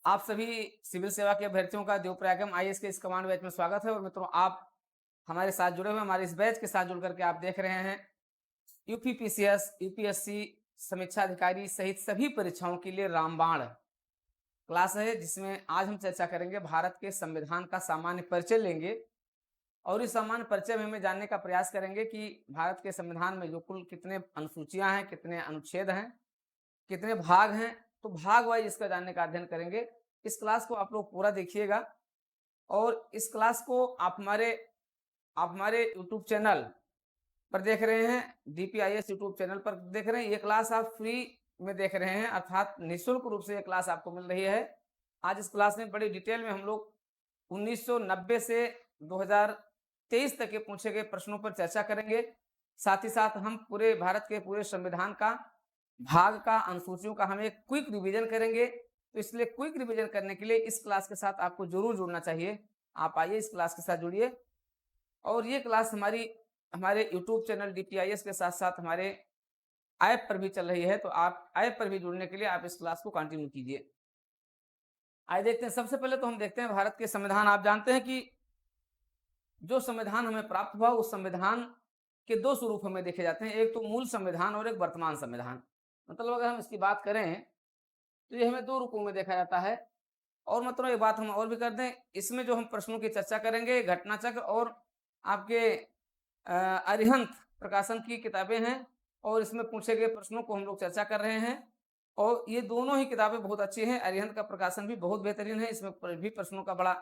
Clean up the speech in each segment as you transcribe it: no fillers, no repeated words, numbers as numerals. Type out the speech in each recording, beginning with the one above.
आप सभी सिविल सेवा के अभ्यर्थियों का देवप्रयागम आईएएस के इस कमांड बैच में स्वागत है। और मित्रों, आप हमारे साथ जुड़े हुए, हमारे इस बैच के साथ जुड़ करके आप देख रहे हैं यूपी पीसीएस, यूपीएससी, समीक्षा अधिकारी सहित सभी परीक्षाओं के लिए रामबाण क्लास है, जिसमें आज हम चर्चा करेंगे भारत के संविधान का सामान्य परिचय लेंगे। और इस सामान्य परिचय में हमें जानने का प्रयास करेंगे कि भारत के संविधान में जो कुल कितने अनुसूचियां हैं, कितने अनुच्छेद हैं, कितने भाग हैं, तो भाग वाइज इसका जानने का अध्ययन करेंगे। इस क्लास को आप लोग पूरा देखिएगा और इस क्लास को आप हमारे यूट्यूब चैनल पर देख रहे हैं, डीपीआईएस यूट्यूब चैनल पर देख रहे हैं। ये क्लास आप फ्री में देख रहे हैं, अर्थात निःशुल्क रूप से ये क्लास आपको मिल रही है। आज इस क्लास में बड़ी डिटेल में हम लोग 1990 से 2023 तक के पूछे गए प्रश्नों पर चर्चा करेंगे। साथ ही साथ हम पूरे भारत के पूरे संविधान का भाग का, अनुसूचियों का हम एक क्विक रिवीजन करेंगे। तो इसलिए क्विक रिवीजन करने के लिए इस क्लास के साथ आपको जरूर जुड़ना चाहिए। आप आइए, इस क्लास के साथ जुड़िए। और ये क्लास हमारे यूट्यूब चैनल डीपीआईएस के साथ साथ हमारे ऐप पर भी चल रही है। तो आप ऐप पर भी जुड़ने के लिए आप इस क्लास को कंटिन्यू कीजिए। आइए देखते हैं। सबसे पहले तो हम देखते हैं भारत के संविधान। आप जानते हैं कि जो संविधान हमें प्राप्त हुआ, उस संविधान के दो स्वरूप हमें देखे जाते हैं, एक तो मूल संविधान और एक वर्तमान संविधान। मतलब अगर हम इसकी बात करें तो ये हमें दो रूपों में देखा जाता है। और मतलब एक बात हम और भी कर दें, इसमें जो हम प्रश्नों की चर्चा करेंगे, घटनाचक्र और आपके अरिहंत प्रकाशन की किताबें हैं, और इसमें पूछे गए प्रश्नों को हम लोग चर्चा कर रहे हैं। और ये दोनों ही किताबें बहुत अच्छी हैं। अरिहंत का प्रकाशन भी बहुत बेहतरीन है, इसमें भी प्रश्नों का बड़ा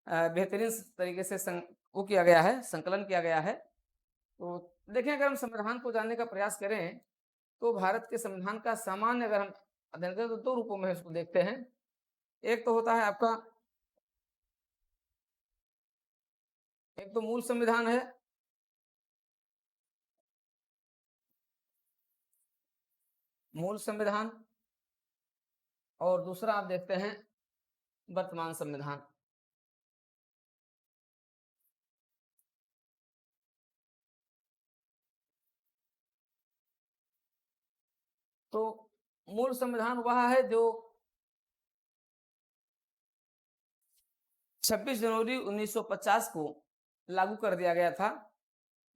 बेहतरीन तरीके से वो किया गया है, संकलन किया गया है। तो देखें, अगर हम संविधान को जानने का प्रयास करें तो भारत के संविधान का सामान्य अगर हम अध्ययन करें तो दो रूपों में इसको देखते हैं। एक तो होता है आपका, एक तो मूल संविधान है, मूल संविधान, और दूसरा आप देखते हैं वर्तमान संविधान। तो मूल संविधान वह है जो 26 जनवरी 1950 को लागू कर दिया गया था,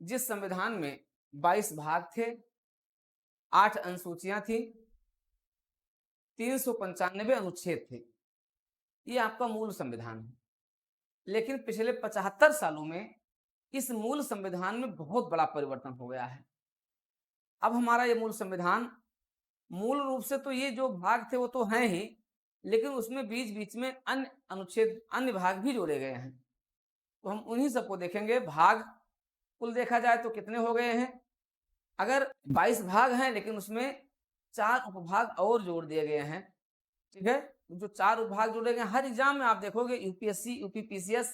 जिस संविधान में 22 भाग थे, 8 अनुसूचियां थी, 395 अनुच्छेद थे। ये आपका मूल संविधान है। लेकिन पिछले 75 सालों में इस मूल संविधान में बहुत बड़ा परिवर्तन हो गया है। अब हमारा ये मूल संविधान मूल रूप से तो ये जो भाग थे वो तो हैं ही, लेकिन उसमें बीच बीच में अन्य अनुच्छेद, अन्य भाग भी जोड़े गए हैं। तो हम उन्हीं सबको देखेंगे। भाग कुल देखा जाए तो कितने हो गए हैं, अगर 22 भाग हैं, लेकिन उसमें 4 उपभाग और जोड़ दिए गए हैं। ठीक है, जो 4 उपभाग जोड़े गए, हर एग्जाम में आप देखोगे यूपीएससी, यूपी पीसीएस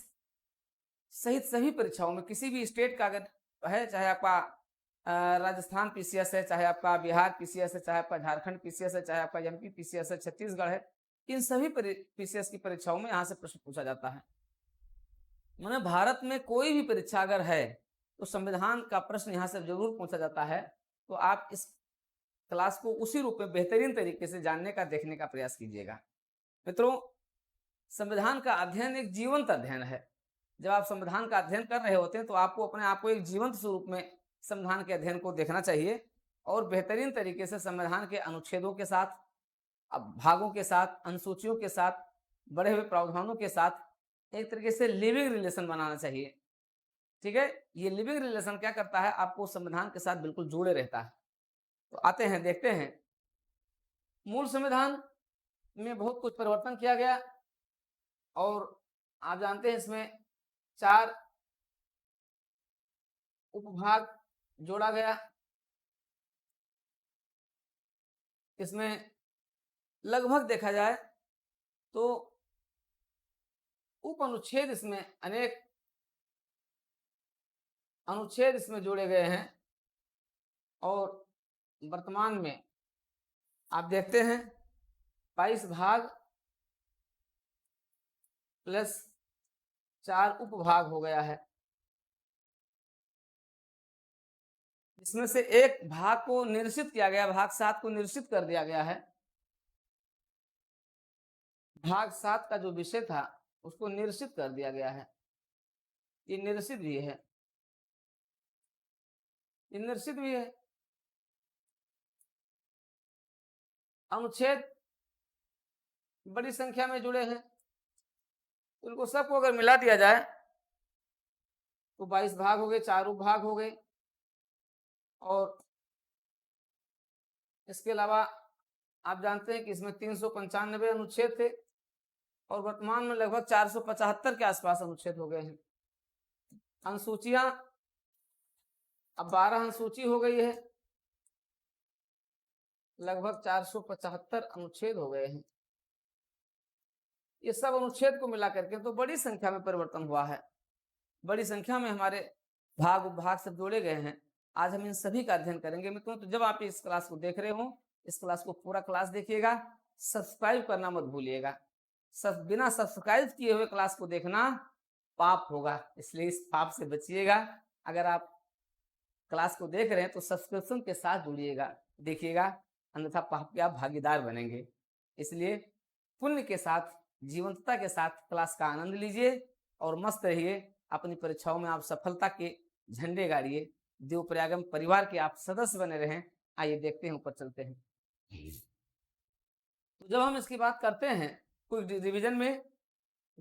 सहित सभी परीक्षाओं में, किसी भी स्टेट का अगर है, चाहे आपका राजस्थान पीसीएस है, चाहे आपका बिहार पीसीएस है, चाहे आपका झारखंड पीसीएस है, चाहे आपका एमपी पीसीएस है, छत्तीसगढ़ है, इन सभी पीसीएस की परीक्षाओं में यहाँ से प्रश्न पूछा जाता है। मैंने भारत में कोई भी परीक्षा अगर है तो संविधान का प्रश्न यहाँ से जरूर पूछा जाता है। तो आप इस क्लास को उसी रूप में बेहतरीन तरीके से जानने का, देखने का प्रयास कीजिएगा। मित्रों, संविधान का अध्ययन एक जीवंत अध्ययन है। जब आप संविधान का अध्ययन कर रहे होते हैं तो आपको अपने आप को एक जीवंत स्वरूप में संविधान के अध्ययन को देखना चाहिए और बेहतरीन तरीके से संविधान के अनुच्छेदों के साथ, भागों के साथ, अनुसूचियों के साथ, बढ़े हुए प्रावधानों के साथ एक तरीके से लिविंग रिलेशन बनाना चाहिए। ठीक है, ये लिविंग रिलेशन क्या करता है, आपको संविधान के साथ बिल्कुल जोड़े रहता है। तो आते हैं, देखते हैं। मूल संविधान में बहुत कुछ परिवर्तन किया गया और आप जानते हैं इसमें 4 उपभाग जोड़ा गया। इसमें लगभग देखा जाए तो उप अनुच्छेद, इसमें अनेक अनुच्छेद इसमें जोड़े गए हैं। और वर्तमान में आप देखते हैं 22 भाग प्लस 4 उपभाग हो गया है। इसमें से एक भाग को निरसित किया गया, भाग 7 को निरसित कर दिया गया है। भाग 7 का जो विषय था उसको निरसित कर दिया गया है। ये निरसित भी है, ये निरसित भी है। अनुच्छेद बड़ी संख्या में जुड़े हैं, उनको सबको अगर मिला दिया जाए तो 22 भाग हो गए, 4 उपभाग हो गए। और इसके अलावा आप जानते हैं कि इसमें 395 अनुच्छेद थे और वर्तमान में लगभग 475 के आसपास अनुच्छेद हो गए हैं। अनुसूचियां अब 12 अनुसूची हो गई है, लगभग 475 अनुच्छेद हो गए हैं। ये सब अनुच्छेद को मिला करके तो बड़ी संख्या में परिवर्तन हुआ है, बड़ी संख्या में हमारे भाग उपभाग सब जोड़े गए हैं। आज हम इन सभी का अध्ययन करेंगे मित्रों। तो जब आप इस क्लास को देख रहे हो, इस क्लास को पूरा क्लास देखिएगा, सब्सक्राइब करना मत भूलिएगा। बिना सब्सक्राइब किए हुए क्लास को देखना पाप होगा, इसलिए इस पाप से बचिएगा। अगर आप क्लास को देख रहे हैं तो सब्सक्रिप्शन के साथ जुड़िएगा, देखिएगा, अन्यथा पाप के आप भागीदार बनेंगे। इसलिए पुण्य के साथ, जीवंतता के साथ क्लास का आनंद लीजिए और मस्त रहिए। अपनी परीक्षाओं में आप सफलता के झंडे गाड़िए। देवप्रयागम परिवार के आप सदस्य बने रहें। आइए देखते हैं, ऊपर चलते हैं। तो जब हम इसकी बात करते हैं कुछ रिवीजन में,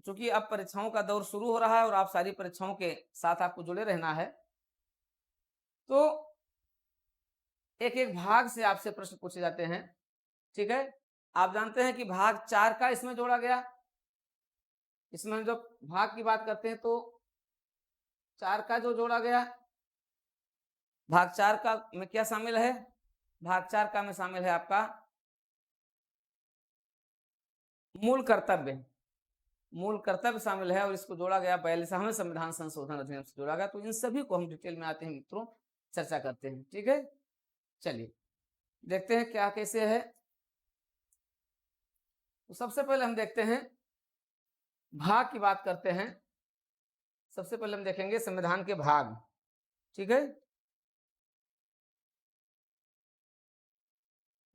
चूंकि अब परीक्षाओं का दौर शुरू हो रहा है और आप सारी परीक्षाओं के साथ आपको जुड़े रहना है, तो एक एक भाग से आपसे प्रश्न पूछे जाते हैं। ठीक है, आप जानते हैं कि भाग 4 का इसमें जोड़ा गया। इसमें जब भाग की बात करते हैं तो 4 का जो जोड़ा गया, भाग 4 का में क्या शामिल है? भाग 4 का में शामिल है आपका मूल कर्तव्य। मूल कर्तव्य शामिल है और इसको जोड़ा गया 42वें संविधान संशोधन अधिनियम से जोड़ा गया। तो इन सभी को हम डिटेल में आते हैं मित्रों, चर्चा करते हैं। ठीक है, चलिए देखते हैं क्या कैसे है। तो सबसे पहले हम देखते हैं, भाग की बात करते हैं। सबसे पहले हम देखेंगे संविधान के भाग। ठीक है,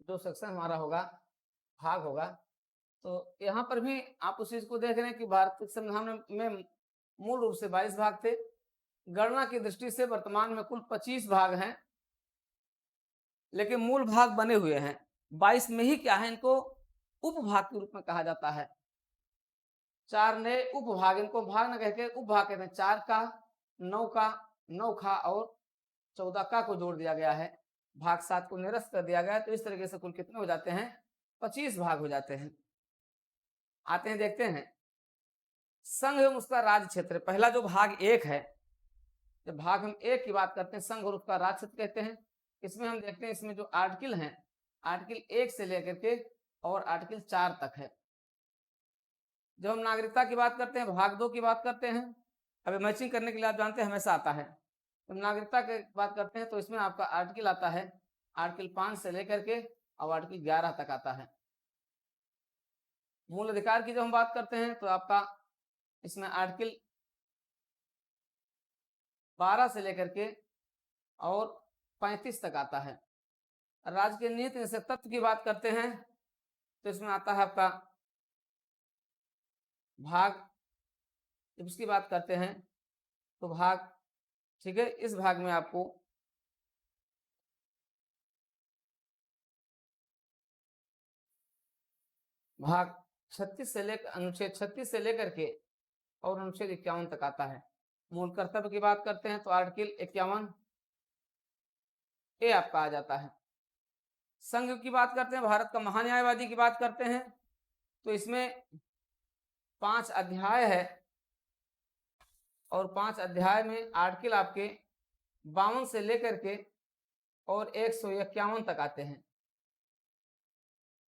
जो सेक्शन हमारा होगा भाग होगा। तो यहाँ पर भी आप उस चीज को देख रहे हैं कि भारतीय संविधान में मूल रूप से 22 भाग थे। गणना की दृष्टि से वर्तमान में कुल 25 भाग हैं, लेकिन मूल भाग बने हुए हैं 22 में ही। क्या है, इनको उपभाग के रूप में कहा जाता है। 4 नए उपभाग, इनको भाग न कहकर उपभाग कहते हैं। 4 का, 9 का, 9 खा और 14 का को जोड़ दिया गया है, भाग 7 को निरस्त कर दिया गया है। तो इस तरीके से कुल कितने हो जाते हैं? 25 भाग हो जाते हैं। आते हैं, देखते हैं संघ एवं उसका राज्य क्षेत्र। पहला जो भाग 1 है, जब भाग हम 1 की बात करते हैं, संघ और उसका राज्य क्षेत्र कहते हैं। इसमें हम देखते हैं, इसमें जो आर्टिकल हैं, आर्टिकल 1 से लेकर के और आर्टिकल 4 तक है। जब हम नागरिकता की बात करते हैं, भाग 2 की बात करते हैं, अभी मैचिंग करने के लिए आप जानते हैं हमेशा आता है। जब नागरिकता की बात करते हैं तो इसमें आपका आर्टिकल आता है, आर्टिकल 5 से लेकर के और आर्टिकल 11 तक आता है। मूल अधिकार की जब हम बात करते हैं तो आपका इसमें आर्टिकल 12 से लेकर के और 35 तक आता है। राज्य के नीति निषेध तत्व की बात करते हैं तो इसमें आता है आपका भाग, जब इसकी बात करते हैं तो भाग, ठीक है, इस भाग में आपको भाग 36 से लेकर, अनुच्छेद 36 से लेकर के और अनुच्छेद 51 तक आता है। मूल कर्तव्य की बात करते हैं तो आर्टिकल 51 ए आपका आ जाता है। संघ की बात करते हैं, भारत का महान्यायवादी की बात करते हैं तो इसमें 5 अध्याय है और 5 अध्याय में आर्टिकल आपके 52 से लेकर के और 151 तक आते हैं।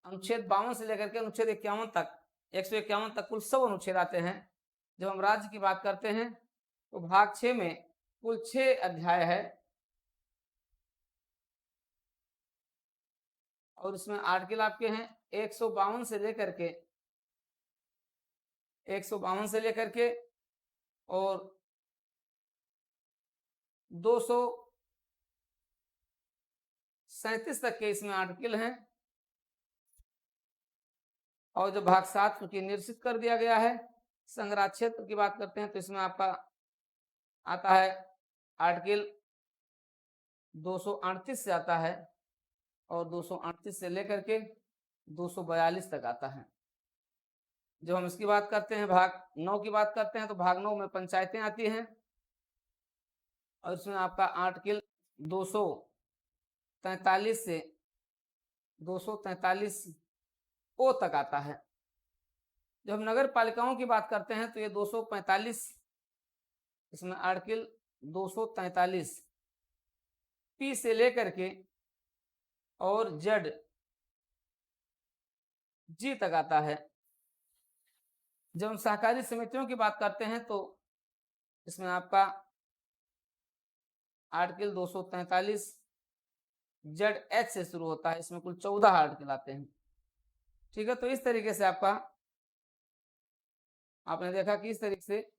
अनुच्छेद 52 से लेकर के अनुच्छेद 51 तक, 151 तक कुल 100 अनुच्छेद आते हैं। जब हम राज्य की बात करते हैं तो भाग 6 में कुल 6 अध्याय है और इसमें आर्टिकल आपके हैं 152 से लेकर के 152 से लेकर के और 237 तक के इसमें आर्टिकल हैं। और जो भाग 7 चूंकि निश्चित कर दिया गया है, संग्रह क्षेत्र की बात करते हैं तो इसमें आपका आता है आर्टिकल 238 से आता है और 238 से लेकर के 242 तक आता है। जब हम इसकी बात करते हैं, भाग 9 की बात करते हैं, तो भाग 9 में पंचायतें आती हैं और इसमें आपका आर्टिकल 243 से 243 ओ तक आता है। जब हम नगर पालिकाओं की बात करते हैं तो ये 245, इसमें आर्टिकल 243 पी से लेकर के और जेड जी तक आता है। जब हम सहकारी समितियों की बात करते हैं तो इसमें आपका आर्टिकल 243 जेड एच से शुरू होता है। इसमें कुल 14 आर्टिकल आते हैं। ठीक है, तो इस तरीके से आपने देखा कि इस तरीके से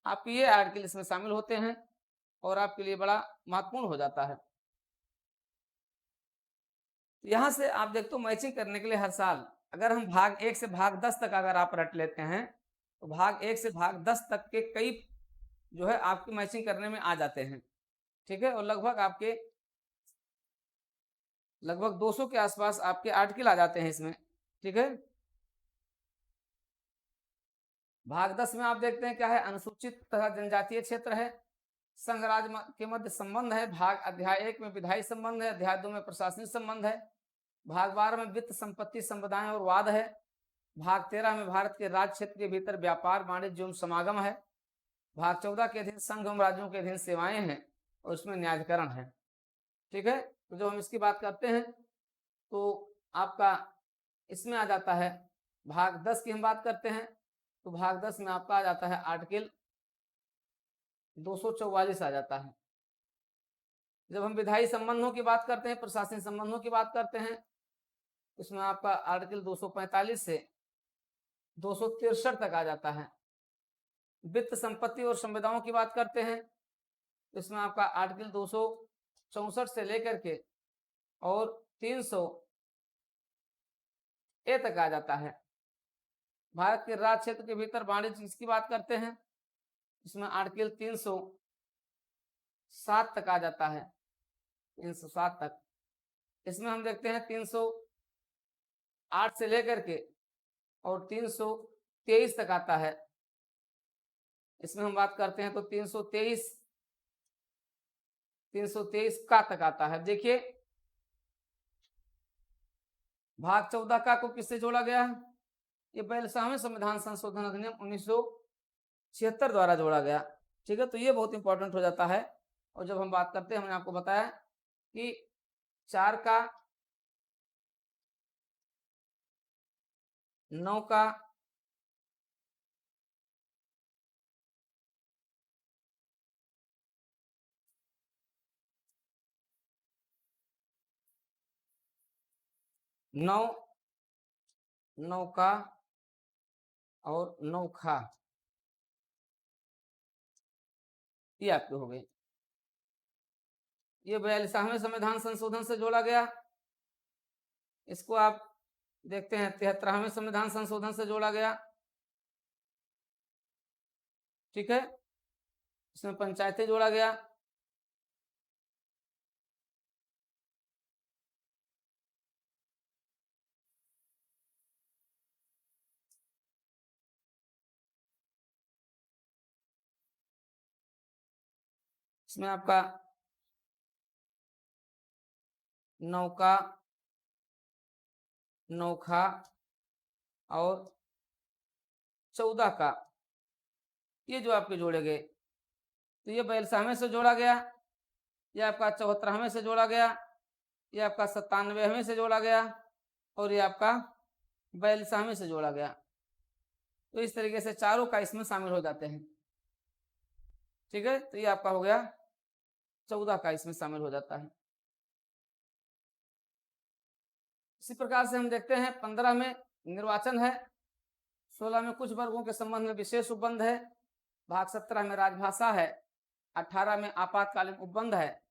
आपके ये आर्टिकल इसमें शामिल होते हैं और आपके लिए बड़ा महत्वपूर्ण हो जाता है। यहां से आप देखते हो मैचिंग करने के लिए हर साल अगर हम भाग 1 से भाग 10 तक अगर आप रट लेते हैं तो भाग 1 से भाग 10 तक के कई जो है आपकी मैचिंग करने में आ जाते हैं। ठीक है, और लगभग 200 के आसपास आपके आर्टिकल आ जाते हैं इसमें। ठीक है, भाग 10 में आप देखते हैं क्या है, अनुसूचित तथा जनजातीय क्षेत्र है, संघ राज्य के मध्य संबंध है। भाग अध्याय 1 में विधायी संबंध है, अध्याय 2 में प्रशासनिक संबंध है, भाग 12 में वित्त संपत्ति संप्रदाय और वाद है, भाग 13 में भारत के राज्य क्षेत्र के भीतर व्यापार वाणिज्य एवं समागम है, भाग 14 के अधीन संघ एवं राज्यों के अधीन सेवाएं हैं और उसमें न्यायाधिकरण है। ठीक है, तो जब हम इसकी बात करते हैं तो आपका इसमें आ जाता है भाग 10 की हम बात करते हैं तो भाग 10 में आपका आ जाता है आर्टिकल 244 आ जाता है। जब हम विधायी संबंधों की बात करते हैं, प्रशासनिक संबंधों की बात करते हैं, इसमें आपका आर्टिकल 245 से 263 तक आ जाता है। वित्त संपत्ति और संविदाओं की बात करते हैं, इसमें आपका आर्टिकल 264 से लेकर के और 300 ए तक आ जाता है। भारत के राज्य क्षेत्र के भीतर वाणिज्य की बात करते हैं, इसमें आर्टिकल 307 तक आ जाता है, 307 तक। इसमें हम देखते हैं 308 से लेकर के और 323 तक आता है। इसमें हम बात करते हैं तो 323 का तक आता है। देखिए भाग 14 का को किससे जोड़ा गया है, ये 42वें संविधान संशोधन अधिनियम 1976 द्वारा जोड़ा गया। ठीक है, तो ये बहुत इंपॉर्टेंट हो जाता है। और जब हम बात करते हैं, हमने आपको बताया कि 4 का 9 का 9 का और 9 खा, ये आपके हो गए। ये 42वें संविधान संशोधन से जोड़ा गया। इसको आप देखते हैं 73वें संविधान संशोधन से जोड़ा गया। ठीक है, इसमें पंचायतें जोड़ा गया। इसमें आपका 9 का 9 खा और 14 का, ये जो आपके जोड़े गए, तो ये 42वें से जोड़ा गया, ये आपका 74वें से जोड़ा गया, ये आपका 97वें से जोड़ा गया और ये आपका 42वें से जोड़ा गया। तो इस तरीके से चारों का इसमें शामिल हो जाते हैं। ठीक है, तो ये आपका हो गया 14 का इसमें शामिल हो जाता है। इसी प्रकार से हम देखते हैं 15 में निर्वाचन है, 16 में कुछ वर्गों के संबंध में विशेष उपबंध है, भाग 17 में राजभाषा है, 18 में आपातकालीन उपबंध है,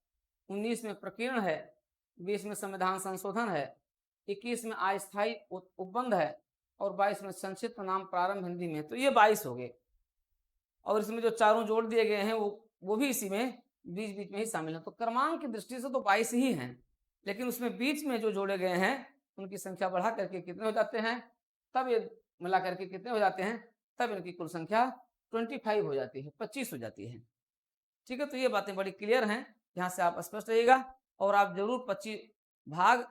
19 में प्रकीर्ण है, 20 में संविधान संशोधन है, 21 में अस्थायी उपबंध है, और 22 में संक्षिप्त नाम प्रारंभ हिंदी में, तो ये 22 हो गए। और इसमें जो चारों जोड़ दिए गए हैं वो भी इसी में बीच बीच में ही शामिल है। तो क्रमांक की दृष्टि से तो 22 ही हैं, लेकिन उसमें बीच में जो जोड़े गए हैं उनकी संख्या बढ़ा करके कितने हो जाते हैं, तब ये मिला करके कितने हो जाते हैं, तब इनकी कुल संख्या 25 हो जाती है, 25 हो जाती है। ठीक है, तो ये बातें बड़ी क्लियर हैं, यहाँ से आप स्पष्ट रहिएगा। और आप जरूर 25 भाग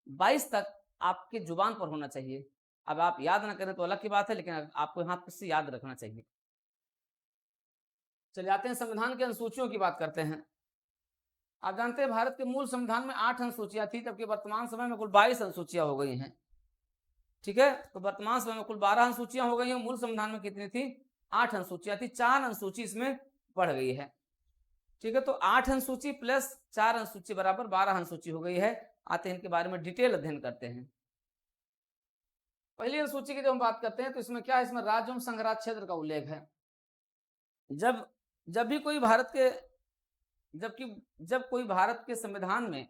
22 तक आपकी जुबान पर होना चाहिए। अब आप याद ना करें तो अलग की बात है, लेकिन आपको यहाँ से याद रखना चाहिए। चले आते हैं संविधान की अनुसूचियों की बात करते हैं। आप जानते हैं भारत के मूल संविधान में 8 अनुसूचियां थी, जबकि वर्तमान समय में कुल 22 अनुसूचियां हो गई हैं। ठीक है, तो वर्तमान समय में कुल 12 अनुसूचियां हो गई हैं। मूल संविधान में कितनी थी, 8 अनुसूचियां थी, 4 अनुसूची इसमें बढ़ गई है। ठीक है, तो 8 अनुसूची प्लस 4 अनुसूची बराबर 12 अनुसूची हो गई है। आते हैं इनके बारे में डिटेल अध्ययन करते हैं। पहली अनुसूची की जब हम बात करते हैं तो इसमें क्या है, इसमें राज्य एवं संघराज्य क्षेत्र का उल्लेख है। जब भी कोई भारत के जब कोई भारत के संविधान में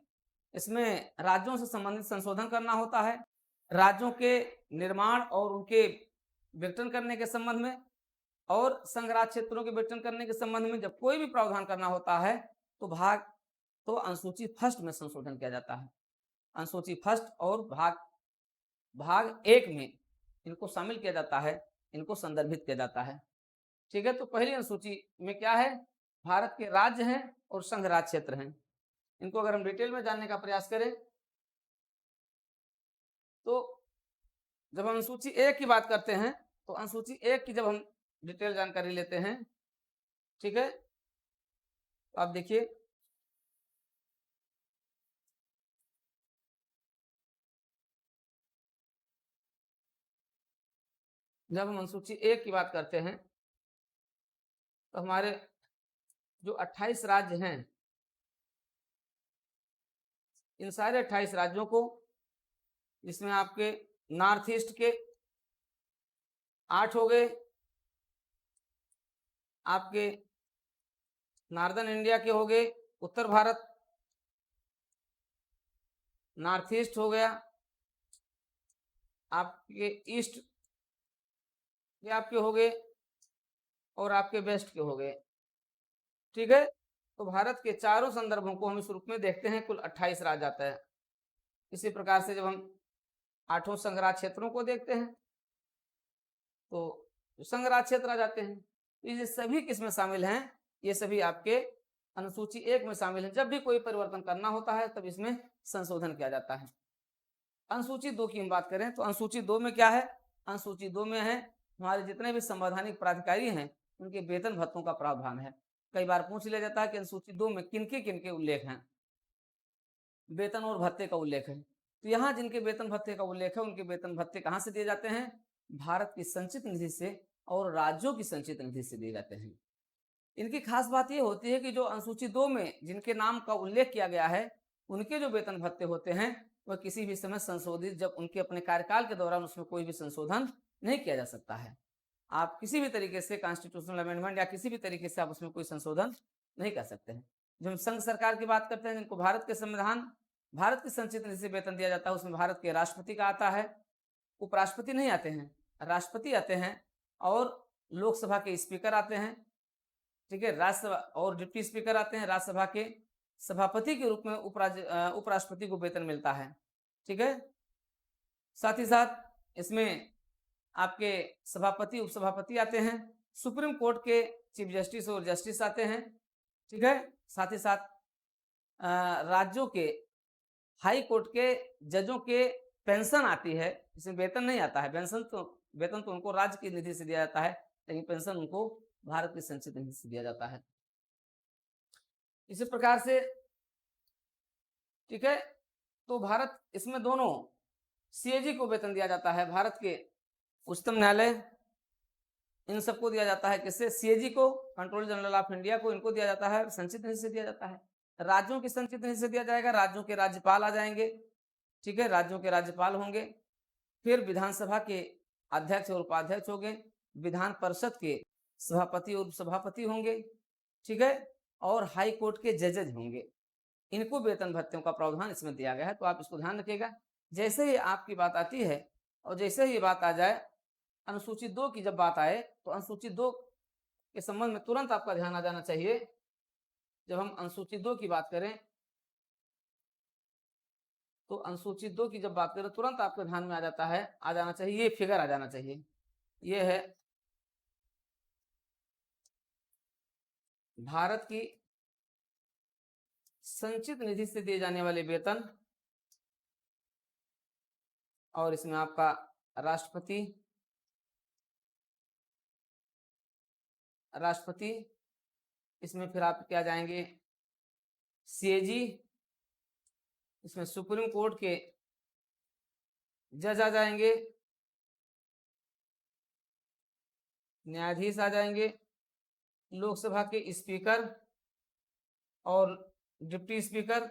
इसमें राज्यों से संबंधित संशोधन करना होता है, राज्यों के निर्माण और उनके विघटन करने के संबंध में और संघराज्य क्षेत्रों के विघटन करने के संबंध में जब कोई भी प्रावधान करना होता है तो अनुसूची फर्स्ट में संशोधन किया जाता है। अनुसूची फर्स्ट और भाग 1 में इनको शामिल किया जाता है, इनको संदर्भित किया जाता है। ठीक है, तो पहली अनुसूची में क्या है, भारत के राज्य हैं और संघ राज्य क्षेत्र हैं। इनको अगर हम डिटेल में जानने का प्रयास करें तो जब हम अनुसूची 1 की बात करते हैं तो अनुसूची 1 की जब हम डिटेल जानकारी लेते हैं, ठीक है, तो आप देखिए जब हम अनुसूची 1 की बात करते हैं तो हमारे जो 28 राज्य हैं, इन सारे 28 राज्यों को, इसमें आपके नॉर्थ ईस्ट के 8 हो गए, आपके नॉर्दर्न इंडिया के हो गए, उत्तर भारत, नॉर्थ ईस्ट हो गया, आपके ईस्ट के आपके हो गए और आपके वेस्ट के हो गए। ठीक है, तो भारत के चारों संदर्भों को हम इस रूप में देखते हैं, कुल 28 राज्य आता है। इसी प्रकार से जब हम 8 संघराज्य क्षेत्रों को देखते हैं तो संघराज्य क्षेत्र आ जाते हैं। ये सभी किसमें शामिल हैं, ये सभी आपके अनुसूची 1 में शामिल हैं। जब भी कोई परिवर्तन करना होता है तब इसमें संशोधन किया जाता है। अनुसूची 2 की हम बात करें तो अनुसूची 2 में क्या है, अनुसूची 2 में है हमारे जितने भी संवैधानिक प्राधिकारी हैं उनके वेतन भत्तों का प्रावधान है। कई बार पूछ लिया जाता है कि अनुसूची 2 में किनके उल्लेख हैं, वेतन और भत्ते का उल्लेख है। तो यहाँ जिनके वेतन भत्ते का उल्लेख है उनके वेतन भत्ते कहाँ से दिए जाते हैं, भारत की संचित निधि से और राज्यों की संचित निधि से दिए जाते हैं। इनकी खास बात यह होती है कि जो अनुसूची 2 में जिनके नाम का उल्लेख किया गया है उनके जो वेतन भत्ते होते हैं वह किसी भी समय संशोधित, जब उनके अपने कार्यकाल के दौरान उसमें कोई भी संशोधन नहीं किया जा सकता है। आप किसी भी तरीके से कॉन्स्टिट्यूशनल अमेंडमेंट या किसी भी तरीके से आप उसमें कोई संशोधन नहीं कर सकते हैं। जब हम संघ सरकार की बात करते हैं जिनको भारत के संविधान, भारत की संचित निधि से वेतन दिया जाता है, उसमें भारत के राष्ट्रपति का आता है, उपराष्ट्रपति नहीं आते हैं, राष्ट्रपति आते हैं और लोकसभा के स्पीकर आते हैं। ठीक है, राज्यसभा और डिप्टी स्पीकर आते हैं, राज्यसभा के सभापति के रूप में उपराष्ट्रपति को वेतन मिलता है। ठीक है, साथ ही साथ इसमें आपके सभापति उपसभापति आते हैं, सुप्रीम कोर्ट के चीफ जस्टिस और जस्टिस आते हैं। ठीक है, साथ ही साथ राज्यों के हाई कोर्ट के जजों के पेंशन आती है, इसमें वेतन नहीं आता है। वेतन तो उनको राज्य की निधि से दिया जाता है, लेकिन पेंशन उनको भारत की संचित निधि से दिया जाता है। इसी प्रकार से ठीक है, तो भारत इसमें दोनों सीएजी को वेतन दिया जाता है, भारत के उच्चतम न्यायालय इन सबको दिया जाता है। किससे, सीएजी को, कंट्रोलर जनरल ऑफ इंडिया को, इनको दिया जाता है, संचित निधि से दिया जाता है। राज्यों की संचित निधि से दिया जाएगा, राज्यों के राज्यपाल आ जाएंगे। ठीक है, राज्यों के राज्यपाल होंगे, फिर विधानसभा के अध्यक्ष और उपाध्यक्ष होंगे, विधान परिषद के सभापति और उपसभापति होंगे। ठीक है, और हाई कोर्ट के जजेज होंगे। इनको वेतन भत्तों का प्रावधान इसमें दिया गया है, तो आप इसको ध्यान रखिएगा। जैसे ही आपकी बात आती है और जैसे ही बात आ जाए अनुसूची 2 की, जब बात आए तो अनुसूची 2 के संबंध में तुरंत आपका ध्यान आ जाना चाहिए। जब हम अनुसूची 2 की बात करें तो अनुसूची 2 की जब बात करें तुरंत आपके ध्यान में आ जाना चाहिए, ये फिगर आ जाना चाहिए। ये है भारत की संचित निधि से दिए जाने वाले वेतन, और इसमें आपका राष्ट्रपति इसमें फिर आप क्या जाएंगे सीएजी, इसमें सुप्रीम कोर्ट के जज आ जाएंगे, न्यायाधीश आ जाएंगे, लोकसभा के स्पीकर और डिप्टी स्पीकर,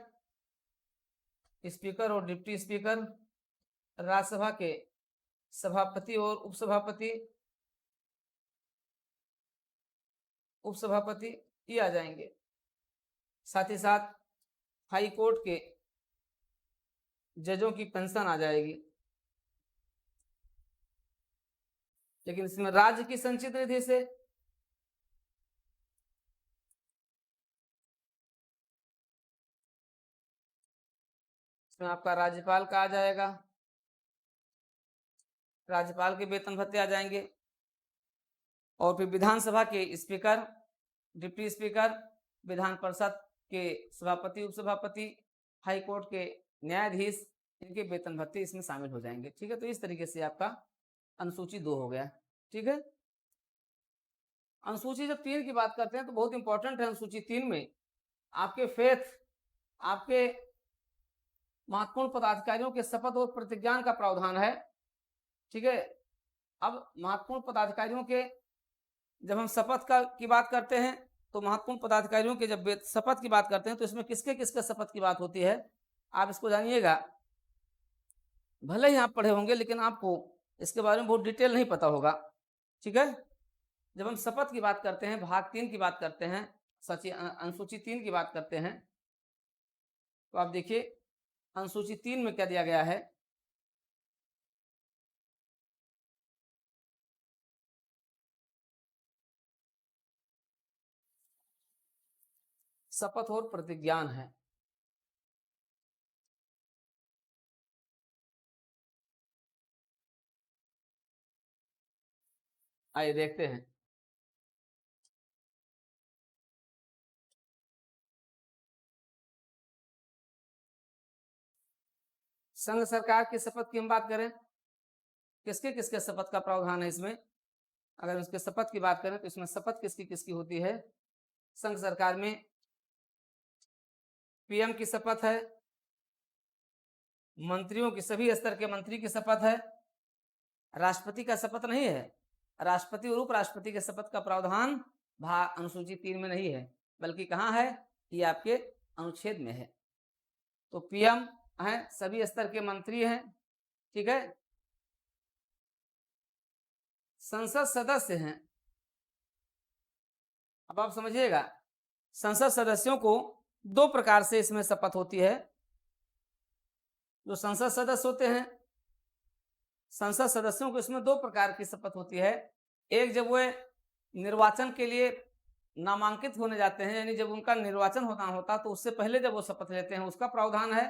और डिप्टी स्पीकर, राज्यसभा के सभापति और उपसभापति ये आ जाएंगे। साथ ही साथ हाई कोर्ट के जजों की पेंशन आ जाएगी। लेकिन इसमें राज्य की संचित निधि से इसमें आपका राज्यपाल का आ जाएगा, राज्यपाल के वेतन भत्ते आ जाएंगे, और फिर विधानसभा के speaker, deputy speaker, Vidhan Parishad के सभापति, उपसभापति, हाई कोर्ट के न्यायाधीश, इनके वेतन भत्ते इसमें शामिल हो जाएंगे। ठीक है, तो इस तरीके से आपका अनुसूची 2 हो गया। ठीक है, अनुसूची जब 3 की बात करते हैं तो बहुत इंपॉर्टेंट है। अनुसूची 3 में आपके फेथ, आपके महत्वपूर्ण पदाधिकारियों के शपथ और प्रतिज्ञान का प्रावधान है। ठीक है, अब महत्वपूर्ण पदाधिकारियों के जब हम शपथ की बात करते हैं तो महत्वपूर्ण पदाधिकारियों के जब शपथ की बात करते हैं तो इसमें किसके किसके शपथ की बात होती है, आप इसको जानिएगा। भले ही आप पढ़े होंगे लेकिन आपको इसके बारे में बहुत डिटेल नहीं पता होगा। ठीक है, जब हम शपथ की बात करते हैं, भाग 3 की बात करते हैं, अनुसूची 3 की बात करते हैं, तो आप देखिए अनुसूची 3 में क्या दिया गया है। शपथ और प्रतिज्ञान है। आइए देखते हैं। संघ सरकार की शपथ की हम बात करें, किसके किसके शपथ का प्रावधान है इसमें। अगर उसके शपथ की बात करें तो इसमें शपथ किसकी किसकी होती है। संघ सरकार में पीएम की शपथ है, मंत्रियों की, सभी स्तर के मंत्री की शपथ है, राष्ट्रपति का शपथ नहीं है। राष्ट्रपति और उपराष्ट्रपति के शपथ का प्रावधान अनुसूची 3 में नहीं है, बल्कि कहाँ है, ये आपके अनुच्छेद में है। तो पीएम है, सभी स्तर के मंत्री हैं। ठीक है, संसद सदस्य हैं। अब आप समझिएगा, संसद सदस्यों को 2 प्रकार से इसमें शपथ होती है। जो संसद सदस्य होते हैं, संसद सदस्यों को इसमें 2 प्रकार की शपथ होती है। एक, जब वे निर्वाचन के लिए नामांकित होने जाते हैं, यानी जब उनका निर्वाचन होता तो उससे पहले जब वो शपथ लेते हैं उसका प्रावधान है।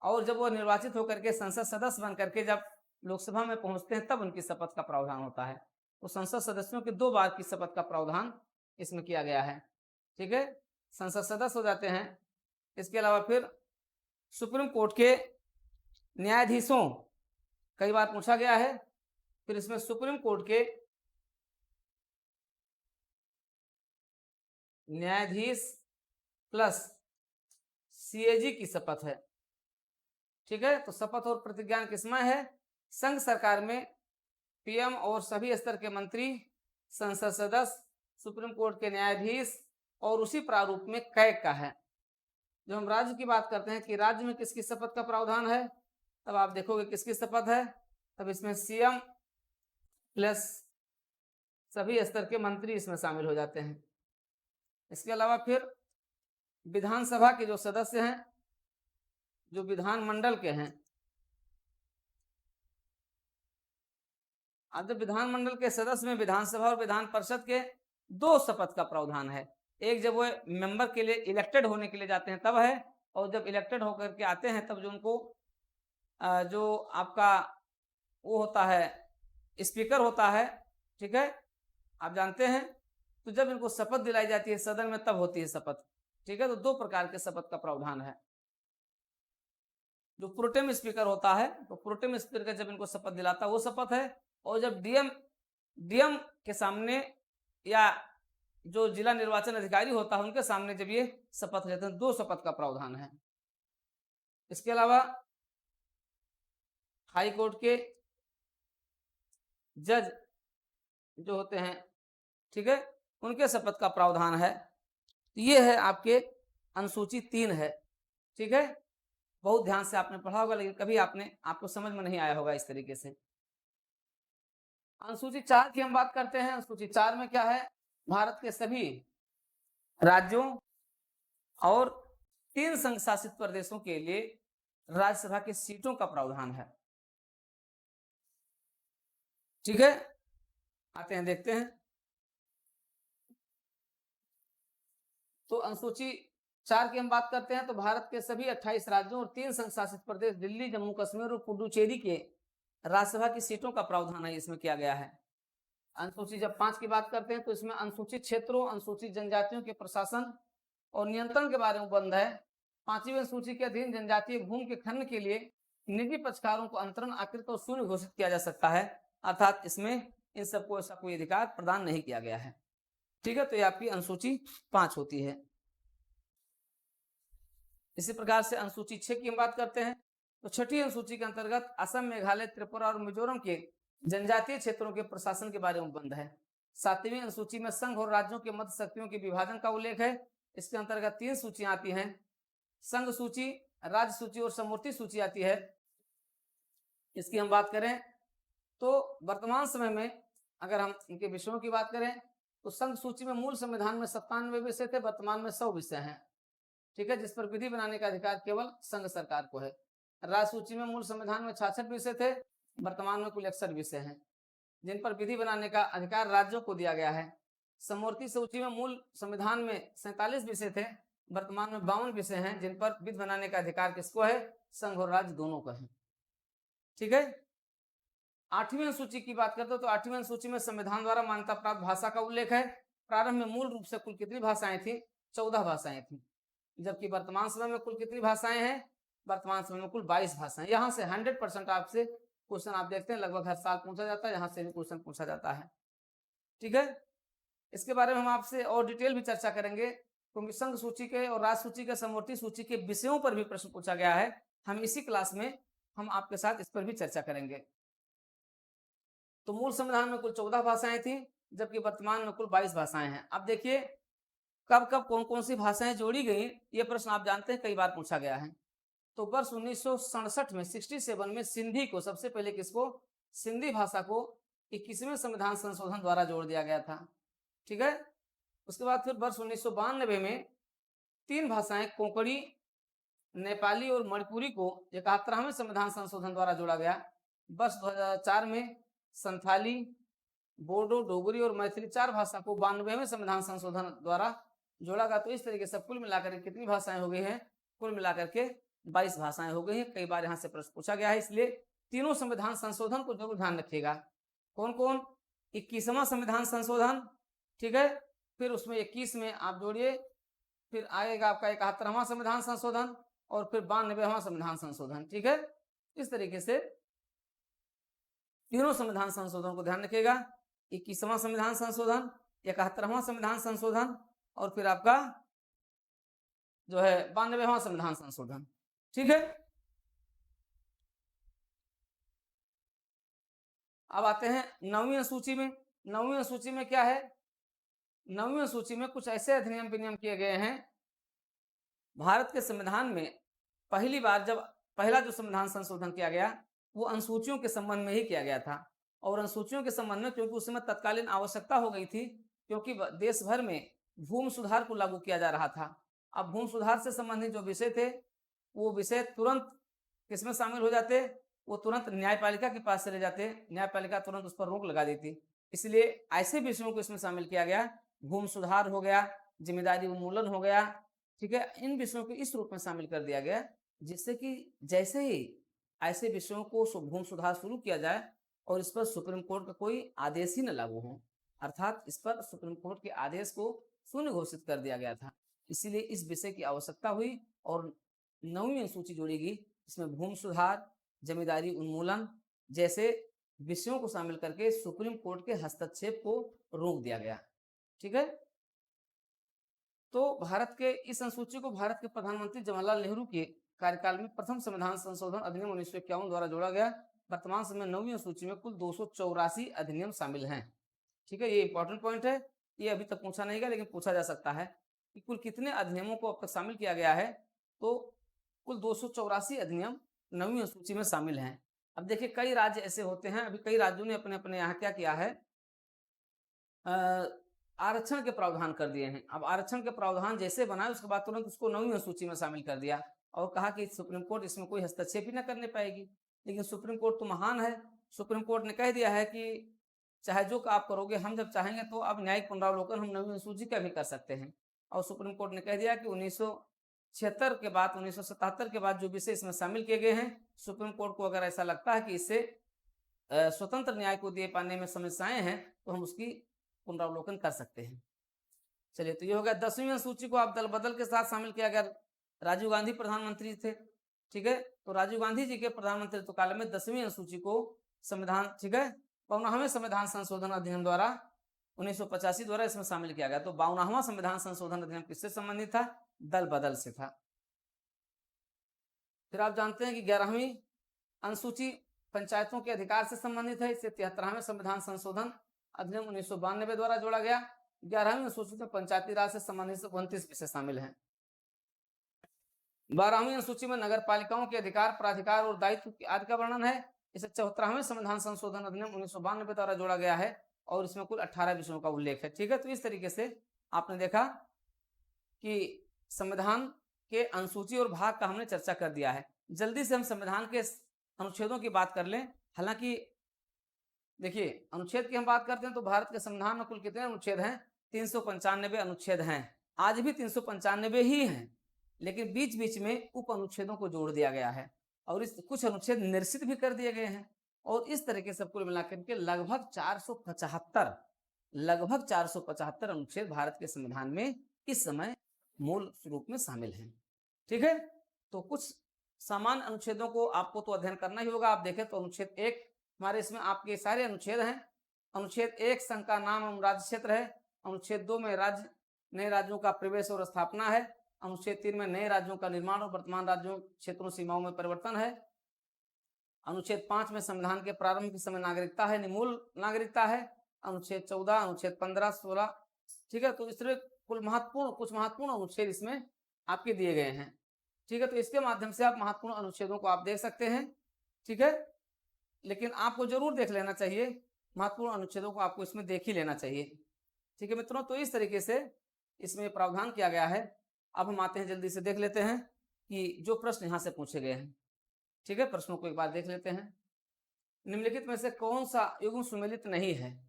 और जब वो निर्वाचित होकर के संसद सदस्य बन करके जब लोकसभा में पहुंचते हैं तब उनकी शपथ का प्रावधान होता है। तो संसद सदस्यों के 2 बार की शपथ का प्रावधान इसमें किया गया है। ठीक है, संसद सदस्य हो जाते हैं। इसके अलावा फिर सुप्रीम कोर्ट के न्यायाधीशों, कई बार पूछा गया है। फिर इसमें सुप्रीम कोर्ट के न्यायाधीश प्लस सीएजी की शपथ है। ठीक है, तो शपथ और प्रतिज्ञान किसमें है, संघ सरकार में पीएम और सभी स्तर के मंत्री, संसद सदस्य, सुप्रीम कोर्ट के न्यायाधीश, और उसी प्रारूप में कैग का है। जब हम राज्य की बात करते हैं कि राज्य में किसकी शपथ का प्रावधान है, तब आप देखोगे किसकी शपथ है, तब इसमें सीएम प्लस सभी स्तर के मंत्री इसमें शामिल हो जाते हैं। इसके अलावा फिर विधानसभा के जो सदस्य हैं, जो विधानमंडल के हैं, अब जब विधानमंडल के सदस्य में विधानसभा और विधान परिषद के 2 शपथ का प्रावधान है। एक जब वो मेंबर के लिए इलेक्टेड होने के लिए जाते हैं तब है, और जब इलेक्टेड होकर के आते हैं तब जो उनको जो आपका वो होता है स्पीकर होता है, ठीक है, आप जानते हैं। तो जब इनको शपथ दिलाई जाती है सदन में तब होती है शपथ, ठीक है। तो 2 प्रकार के शपथ का प्रावधान है। जो प्रोटेम स्पीकर होता है, तो प्रोटेम स्पीकर जब इनको शपथ दिलाता है वो शपथ है, और जब डीएम के सामने या जो जिला निर्वाचन अधिकारी होता है उनके सामने जब ये शपथ लेते हैं, 2 शपथ का प्रावधान है। इसके अलावा हाई कोर्ट के जज जो होते हैं, ठीक है, उनके शपथ का प्रावधान है। ये है आपके अनुसूची 3 है, ठीक है। बहुत ध्यान से आपने पढ़ा होगा, लेकिन कभी आपको समझ में नहीं आया होगा इस तरीके से। अनुसूची 4 की हम बात करते हैं। अनुसूची 4 में क्या है, भारत के सभी राज्यों और 3 संघ शासित प्रदेशों के लिए राज्यसभा की सीटों का प्रावधान है, ठीक है। आते हैं, देखते हैं। तो अनुसूची 4 की हम बात करते हैं, तो भारत के सभी 28 राज्यों और 3 संघ शासित प्रदेश दिल्ली, जम्मू कश्मीर और पुडुचेरी के राज्यसभा की सीटों का प्रावधान है, इसमें किया गया है। अनुसूची जब 5 की बात करते हैं तो इसमें अनुसूचित क्षेत्रों, अनुसूचित जनजातियों के प्रशासन और नियंत्रण के बारे में बंद है। 5वीं अनुसूची के अधीन जनजातीय भूमि के खनन के लिए निजी पक्षकारों को अंतरण, आकृत और शून्य घोषित किया जा सकता है, अर्थात इसमें इन सबको ऐसा कोई अधिकार प्रदान नहीं किया गया है, ठीक है। तो ये आपकी अनुसूची 5 होती है। इसी प्रकार से अनुसूची 6 की हम बात करते हैं, तो 6ठी अनुसूची के अंतर्गत असम, मेघालय, त्रिपुरा और मिजोरम के जनजातीय क्षेत्रों के प्रशासन के बारे में बंद है। 7वीं अनुसूची में संघ और राज्यों के मध्य शक्तियों के विभाजन का उल्लेख है। इसके अंतर्गत 3 सूचियां आती हैं, संघ सूची, राज्य सूची और समवर्ती सूची आती है। इसकी हम बात करें तो वर्तमान समय में अगर हम इनके विषयों की बात करें तो संघ सूची में मूल संविधान में 97 विषय थे, वर्तमान में 100 विषय हैं, ठीक है, जिस पर विधि बनाने का अधिकार केवल संघ सरकार को है। राज्य सूची में मूल संविधान में 66 विषय थे, वर्तमान में कुल 61 विषय हैं, जिन पर विधि बनाने का अधिकार राज्यों को दिया गया है। समवर्ती सूची में मूल संविधान में 47 विषय थे, वर्तमान में 52 विषय हैं, जिन पर विधि बनाने का अधिकार किसको है, संघ और राज्य दोनों को है, ठीक है। 8वीं अनुसूची की बात करते हो तो 8वीं अनुसूची में संविधान द्वारा मान्यता प्राप्त भाषा का उल्लेख है। प्रारंभ में मूल रूप से कुल कितनी भाषाएं थी, 14 भाषाएं थी, जबकि वर्तमान समय में कुल कितनी भाषाएं हैं, वर्तमान समय में कुल 22 भाषाएं। यहाँ से 100% आपसे क्वेश्चन आप देखते हैं लगभग हर साल पूछा जाता है, यहाँ से भी क्वेश्चन पूछा जाता है, ठीक है। इसके बारे में हम आपसे और डिटेल भी चर्चा करेंगे, क्योंकि संघ सूची के और राज्य सूची के, समवर्ती सूची के विषयों पर भी प्रश्न पूछा गया है। हम इसी क्लास में हम आपके साथ इस पर भी चर्चा करेंगे। तो मूल संविधान में कुल 14 भाषाएं थी, जबकि वर्तमान में कुल 22 भाषाएं हैं। अब देखिए कब कब कौन कौन सी भाषाएं जोड़ी गई, ये प्रश्न आप जानते हैं कई बार पूछा गया है। तो वर्ष 1967 में 67 में सिंधी को, सबसे पहले किसको, सिंधी भाषा को 21वें संविधान संशोधन द्वारा जोड़ दिया गया था, ठीक है। उसके बाद फिर वर्ष 1992 में 3 भाषाएं कोंकणी, नेपाली और मणिपुरी को 71वें संविधान संशोधन द्वारा जोड़ा गया। वर्ष 2004 में संथाली, बोडो, डोगरी और मैथिली 4 भाषा को 92वें संविधान संशोधन द्वारा जोड़ा गया। तो इस तरीके से कुल मिलाकर कितनी भाषाएं हो गई हैं, कुल मिलाकर के 22 भाषाएं हो गई हैं। कई बार यहाँ से प्रश्न पूछा गया है, इसलिए तीनों संविधान संशोधन को जरूर ध्यान रखिएगा। कौन कौन, 21वां संविधान संशोधन, ठीक है, फिर उसमें 21 में आप जोड़िए, फिर आएगा आपका 71वां संविधान संशोधन और फिर 92वां संविधान संशोधन, ठीक है। इस तरीके से तीनों संविधान संशोधन को ध्यान रखिएगा, 21वां संविधान संशोधन, 71वां संविधान संशोधन और फिर आपका जो है 92वां संविधान संशोधन, ठीक है। अब आते हैं 9वीं अनुसूची में। 9वीं अनुसूची में क्या है, 9वीं अनुसूची में कुछ ऐसे अधिनियम विनियम किए गए हैं। भारत के संविधान में पहली बार जब पहला जो संविधान संशोधन किया गया वो अनुसूचियों के संबंध में ही किया गया था, और अनुसूचियों के संबंध में क्योंकि उस समय तत्कालीन आवश्यकता हो गई थी, क्योंकि देश भर में भूमि सुधार को लागू किया जा रहा था। अब भूमि सुधार से संबंधित जो विषय थे वो विषय तुरंत किसमें शामिल हो जाते, वो तुरंत न्यायपालिका के पास चले जाते, न्यायपालिका तुरंत उस पर रोक लगा देती। इसलिए ऐसे विषयों को इसमें शामिल किया गया, भूमि सुधार हो गया, जिम्मेदारी उन्मूलन हो गया, ठीक है, इन विषयों को इस रूप में शामिल कर दिया गया जिससे कि जैसे ही ऐसे विषयों को भूमि सुधार शुरू किया जाए और इस पर सुप्रीम कोर्ट का कोई आदेश ही न लागू हो, अर्थात इस पर सुप्रीम कोर्ट के आदेश को शून्य घोषित कर दिया गया था। इसीलिए इस विषय की आवश्यकता हुई और 9वीं अनुसूची जोड़ी गई, इसमें भूमि सुधार, जमींदारी उन्मूलन जैसे विषयों को शामिल करके सुप्रीम कोर्ट के हस्तक्षेप को रोक दिया गया। ठीक है, तो भारत के इस अनुसूची को भारत के प्रधानमंत्री जवाहरलाल नेहरू के कार्यकाल में प्रथम संविधान संशोधन अधिनियम 1951 द्वारा जोड़ा गया। वर्तमान समय 9वीं अनुसूची में कुल 284 अधिनियम शामिल हैं। ठीक है, ये इंपॉर्टेंट पॉइंट है, ये अभी तक पूछा नहीं गया लेकिन पूछा जा सकता है कि कुल कितने अधिनियमों को अब तक शामिल किया गया है। तो कुल 284 अधिनियम 9वीं अनुसूची में शामिल हैं। अब देखिए कई राज्य ऐसे होते हैं, अभी कई राज्यों ने अपने अपने यहाँ क्या किया है, आरक्षण के प्रावधान कर दिए हैं। अब आरक्षण के प्रावधान जैसे बनाए उसके बाद तुरंत उसको 9वीं अनुसूची में शामिल कर दिया और कहा कि सुप्रीम कोर्ट इसमें कोई हस्तक्षेप ही न करने पाएगी। लेकिन सुप्रीम कोर्ट तो महान है, सुप्रीम कोर्ट ने कह दिया है कि चाहे जो आप करोगे, हम जब चाहेंगे तो अब न्यायिक पुनरावलोकन हम 9वीं अनुसूची का भी कर सकते हैं। और सुप्रीम कोर्ट ने कह दिया कि 1976 के बाद 1977 के बाद जो विषय इसमें शामिल किए गए हैं, सुप्रीम कोर्ट को अगर ऐसा लगता है कि इससे स्वतंत्र न्याय को दे पाने में समस्याएं हैं तो हम उसकी पुनरावलोकन कर सकते हैं। चलिए, तो ये हो गया। 10वीं अनुसूची को आप दल बदल के साथ शामिल किया गया। राजीव गांधी प्रधानमंत्री थे, ठीक है, तो राजीव गांधी जी के प्रधानमंत्रित्व काल में 10वीं अनुसूची को संविधान, ठीक है, 52वें संविधान संशोधन अधिनियम द्वारा 1985 द्वारा इसमें शामिल किया गया। तो 52वां संविधान संशोधन अधिनियम किससे संबंधित था? दल बदल से था। फिर आप जानते हैं कि 11वीं अनुसूची पंचायतों के अधिकार से संबंधित है। इसे 73वें संविधान संशोधन अधिनियम 1992 द्वारा जोड़ा गया। 11वीं अनुसूची में पंचायती राज से संबंधित 29 विषय शामिल हैं। 12वीं अनुसूची में नगर पालिकाओं के अधिकार, प्राधिकार और दायित्व आदि का वर्णन है। इसे 74वें संविधान संशोधन अधिनियम 1992 द्वारा जोड़ा गया है और इसमें कुल 18 विषयों का उल्लेख है। ठीक है, तो इस तरीके से आपने देखा कि संविधान के अनुसूची और भाग का हमने चर्चा कर दिया है। जल्दी से हम संविधान के अनुच्छेदों की बात कर लें। हालांकि देखिए, अनुच्छेद की हम बात करते हैं तो भारत के संविधान में कुल कितने अनुच्छेद हैं? 395 अनुच्छेद हैं। आज भी 395 ही हैं, लेकिन बीच बीच में उप अनुच्छेदों को जोड़ दिया गया है और इस कुछ अनुच्छेद निरसित भी कर दिए गए हैं। और इस तरीके से कुल मिलाकर के लगभग 475 अनुच्छेद भारत के संविधान में इस समय मूल रूप में शामिल हैं। ठीक है, तो कुछ सामान्य अनुच्छेदों को आपको तो अध्ययन करना ही होगा। आप देखें तो अनुच्छेद 1 हमारे इसमें आपके सारे अनुच्छेद हैं। अनुच्छेद 1 संघ का नाम एवं राज्य क्षेत्र है। अनुच्छेद 2 में राज्य, नए राज्यों का प्रवेश और स्थापना है। अनुच्छेद 3 में नए राज्यों का निर्माण और वर्तमान राज्यों क्षेत्रों सीमाओं में परिवर्तन है। अनुच्छेद 5 में संविधान के प्रारंभ के समय नागरिकता है, निमूल नागरिकता है। अनुच्छेद 14, अनुच्छेद 15, 16, ठीक है, तो इस तरह कुछ महत्वपूर्ण अनुच्छेद इसमें आपके दिए गए हैं। ठीक है, तो इसके माध्यम से आप महत्वपूर्ण अनुच्छेदों को आप देख सकते हैं। ठीक है, लेकिन आपको जरूर देख लेना चाहिए, महत्वपूर्ण अनुच्छेदों को आपको इसमें देख ही लेना चाहिए। ठीक है मित्रों, तो इस तरीके से इसमें प्रावधान किया गया है। अब हम आते हैं, जल्दी से देख लेते हैं कि जो प्रश्न यहाँ से पूछे गए हैं। ठीक है, प्रश्नों को एक बार देख लेते हैं। निम्नलिखित में से कौन सा युग्म सुमेलित नहीं है?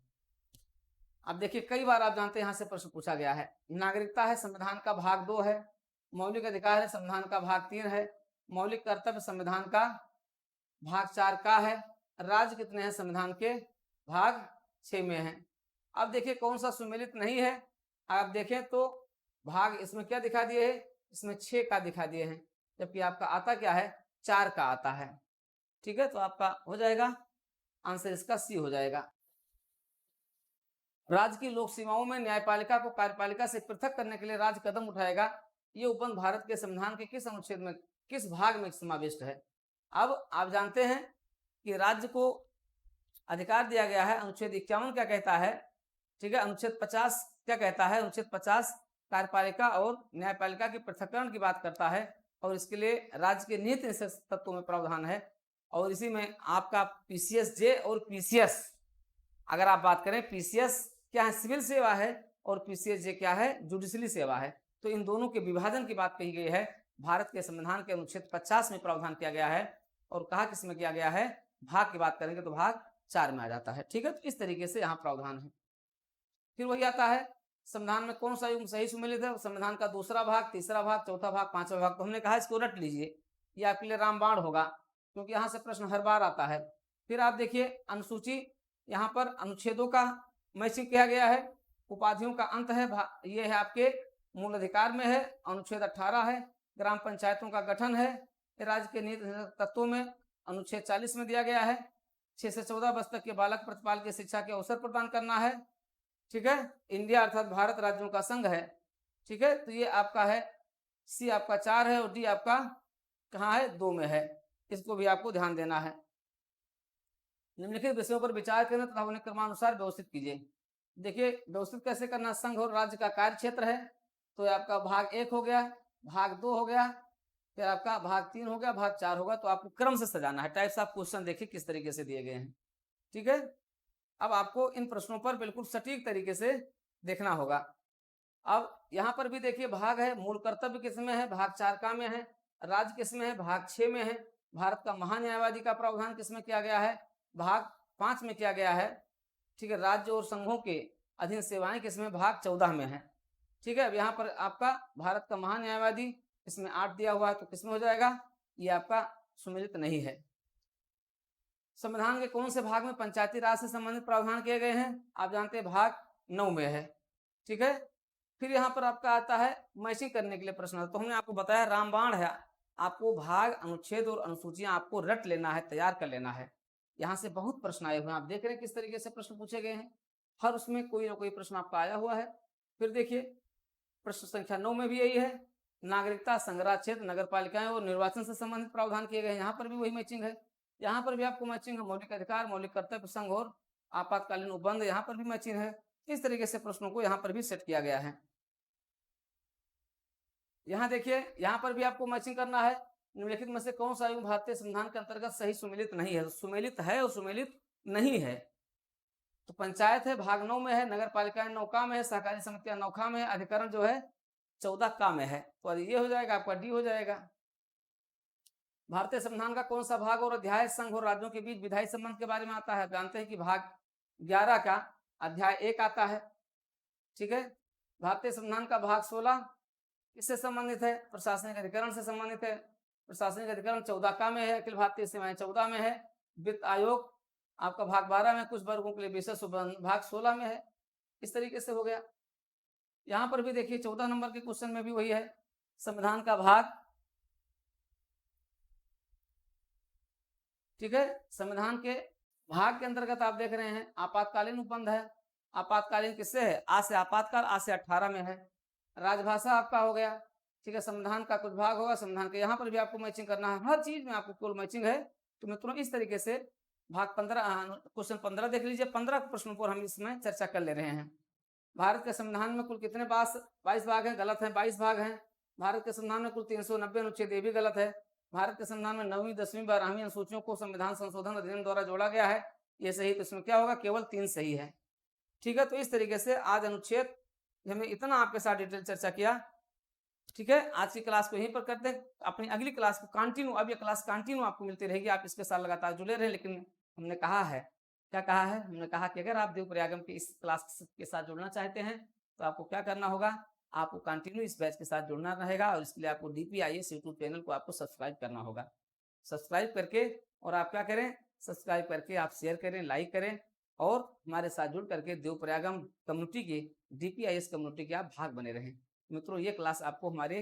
अब देखिए, कई बार आप जानते हैं यहाँ से प्रश्न पूछा गया है। नागरिकता है, संविधान का भाग 2 है। मौलिक अधिकार है, संविधान का भाग 3 है। मौलिक कर्तव्य संविधान का भाग 4 का है। राज्य कितने हैं? संविधान के भाग 6 में है। अब देखिए कौन सा सुमेलित नहीं है। आप देखें तो भाग इसमें क्या दिखा दिए है? इसमें 6 का दिखा दिए हैं, जबकि आपका आता क्या है? 4 का आता है। ठीक है, तो आपका हो जाएगा आंसर, इसका सी हो जाएगा। राज्य की लोक सीमाओं में न्यायपालिका को कार्यपालिका से पृथक करने के लिए राज्य कदम उठाएगा। ये उपबंध भारत के संविधान के किस अनुच्छेद में, किस भाग में समाविष्ट है? अब आप जानते हैं कि राज्य को अधिकार दिया गया है। अनुच्छेद 51 क्या कहता है? ठीक है, अनुच्छेद 50 क्या कहता है? अनुच्छेद 50 कार्यपालिका और न्यायपालिका के पृथक्करण की बात करता है और इसके लिए राज्य के निहित तत्वों में प्रावधान है। और इसी में आपका पीसीएस जे और पीसीएस, अगर आप बात करें, पीसीएस क्या है? सिविल सेवा है और पीसीएस जे क्या है? जुडिशरी सेवा है। तो इन दोनों के विभाजन की बात कही गई है। भारत के संविधान के अनुच्छेद 50 में प्रावधान किया गया है और कहा किसमें किया गया है, भाग की बात करेंगे तो भाग 4 में आ जाता है। ठीक है, तो इस तरीके से यहाँ प्रावधान है। फिर वही आता है संविधान में कौन सा युग्म सही सुमेलित है, संविधान का दूसरा भाग, तीसरा भाग, चौथा भाग, पांचवा भाग। तो हमने कहा इसको रट लीजिए, ये आपके लिए रामबाण होगा, क्योंकि यहाँ से प्रश्न हर बार आता है। फिर आप देखिए अनुसूची, यहाँ पर अनुच्छेदों का मैचिंग किया गया है, उपाधियों का अंत है, ये है आपके मूल अधिकार में है, अनुच्छेद 18 है, ग्राम पंचायतों का गठन है, राज्य के नीति तत्वों में अनुच्छेद 40 में दिया गया है, 6 से 14 वर्ष तक के बालक प्रतिपाल की शिक्षा के अवसर प्रदान करना है। ठीक है, इंडिया अर्थात भारत राज्यों का संघ है। ठीक है, तो ये आपका है, सी आपका 4 है और डी आपका कहाँ है, 2 में है, इसको भी आपको ध्यान देना है। निम्नलिखित विषयों पर विचार करें तथा उन्हें क्रमानुसार व्यवस्थित कीजिए। देखिए व्यवस्थित कैसे करना, संघ और राज्य का कार्य क्षेत्र है, तो आपका भाग 1 हो गया, भाग 2 हो गया, फिर आपका भाग 3 हो गया, भाग 4 होगा। तो आपको क्रम से सजाना है। टाइप्स ऑफ क्वेश्चन देखिए किस तरीके से दिए गए हैं। ठीक है, अब आपको इन प्रश्नों पर बिल्कुल सटीक तरीके से देखना होगा। अब यहाँ पर भी देखिए भाग है, मूल कर्तव्य किसमें है, भाग 4 का में है, राज्य किसमें है, भाग 6 में है, भारत का महान्यायवादी का प्रावधान किसमें किया गया है, भाग 5 में किया गया है। ठीक है, राज्य और संघों के अधीन सेवाएं किसमें, भाग 14 में है। ठीक है, अब यहाँ पर आपका भारत का महान्यायवादी इसमें 8 दिया हुआ है, तो किसमें हो जाएगा, ये आपका सुमेलित नहीं है। संविधान के कौन से भाग में पंचायती राज से संबंधित प्रावधान किए गए हैं, आप जानते हैं भाग 9 में है। ठीक है, फिर यहाँ पर आपका आता है मैचिंग करने के लिए प्रश्न। तो हमने आपको बताया रामबाण है, आपको भाग, अनुच्छेद और अनुसूचियां आपको रट लेना है, तैयार कर लेना है। यहाँ से बहुत प्रश्न आए हुए हैं, आप देख रहे हैं किस तरीके से प्रश्न पूछे गए हैं, हर उसमें कोई ना कोई प्रश्न आपका आया हुआ है। फिर देखिए प्रश्न संख्या 9 में भी यही है, नागरिकता, संग्रह क्षेत्र, नगर पालिकाएं और निर्वाचन से संबंधित प्रावधान किए गए हैं। यहाँ पर भी वही मैचिंग है, यहाँ पर भी आपको मैचिंग है, मौलिक अधिकार, मौलिक कर्तव्य, संघ और आपातकालीन उपबंध, यहाँ पर भी मैचिंग है। इस तरीके से प्रश्नों को यहाँ पर भी सेट किया गया है। यहाँ देखिए, यहाँ पर भी आपको मैचिंग करना है, निम्नलिखित में से कौन सा युग्म भारतीय संविधान के अंतर्गत सही सुमेलित नहीं है। तो सुमेलित है और सुमेलित नहीं है, तो पंचायत है भाग 9 में है, नगर पालिकाएं 9 का में है, सहकारी समितियां 9 का में है, अधिकरण जो है 14 का में है। तो ये हो जाएगा आपका डी हो जाएगा। भारतीय संविधान का कौन सा भाग और अध्याय संघ और राज्यों के बीच विधायी संबंध के बारे में आता है, जानते हैं कि भाग 11 का अध्याय 1 आता है। ठीक है, भारतीय संविधान का भाग 16 इससे संबंधित है, प्रशासनिक अधिकरण से संबंधित है, प्रशासनिक अधिकरण 14 का में है, अखिल भारतीय सेवाएं 14 में है, वित्त आयोग आपका भाग 12 में, कुछ वर्गों के लिए विशेष भाग 16 में है। इस तरीके से हो गया। यहाँ पर भी देखिए 14 नंबर के क्वेश्चन में भी वही है, संविधान का भाग, ठीक है, संविधान के भाग के अंतर्गत आप देख रहे हैं आपातकालीन उपबंध है, आपातकालीन किससे है, आ से आपातकाल, आ से 18 में है। राजभाषा आपका हो गया। ठीक है, संविधान का कुछ भाग होगा, संविधान के यहाँ पर भी आपको मैचिंग करना है, हर चीज में आपको कुल मैचिंग है। तो मित्रों इस तरीके से भाग 15 क्वेश्चन 15 देख लीजिए, 15 प्रश्नों पर हम इसमें चर्चा कर ले रहे हैं। भारत के संविधान में कुल कितने 22 भाग हैं, गलत है, 22 भाग हैं। भारत के संविधान में कुल 390 अनुच्छेद, ये भी गलत है। भारत के संविधान में 9वीं, 10वीं, 12वीं अनुसूचियों को संविधान संशोधन अधिनियम द्वारा जोड़ा गया है, ये सही। तो इसमें क्या होगा, केवल 3 सही है। ठीक है, तो इस तरीके से आज अनुच्छेद हमने इतना आपके साथ डिटेल चर्चा किया। ठीक है, आज की क्लास को यहीं पर करते हैं, अपनी अगली क्लास को कंटिन्यू, अब ये क्लास कंटिन्यू आपको मिलती रहेगी, आप इसके साथ लगातार जुड़े रहे। लेकिन हमने कहा है, क्या कहा है, हमने कहा कि अगर आप देवप्रयागम की इस क्लास के साथ जुड़ना चाहते हैं तो आपको क्या करना होगा, आपको कंटिन्यू इस बैच के साथ जुड़ना रहेगा, और इसके लिए आपको DPIAS यूट्यूब चैनल को आपको सब्सक्राइब करना होगा। सब्सक्राइब करके और आप क्या करें, सब्सक्राइब करके आप शेयर करें, लाइक करें, और हमारे साथ जुड़ करके देवप्रयागम कम्युनिटी की, DPIAS कम्युनिटी के आप भाग बने रहें। मित्रों ये क्लास आपको हमारे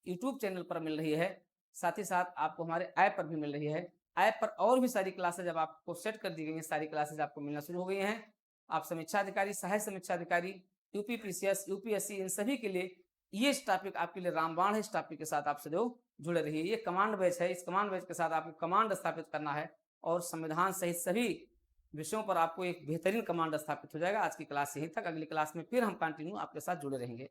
यूट्यूब चैनल पर मिल रही है, साथ ही साथ आपको हमारे ऐप पर भी मिल रही है। ऐप पर और भी सारी क्लासेज जब आपको सेट कर दी गई हैं, सारी क्लासेज आपको मिलना शुरू हो गई हैं। आप समीक्षा अधिकारी, सहायक समीक्षा अधिकारी, UPPCS, UPSC, इन सभी के लिए ये टॉपिक आपके लिए रामबाण है। इस टॉपिक के साथ आप सदैव जुड़े रहिए। ये कमांड बैच है, इस कमांड बैच के साथ आपको कमांड स्थापित करना है, और संविधान सहित सभी विषयों पर आपको एक बेहतरीन कमांड स्थापित हो जाएगा। आज की क्लास यहीं तक, अगली क्लास में फिर हम कंटिन्यू आपके साथ जुड़े रहेंगे।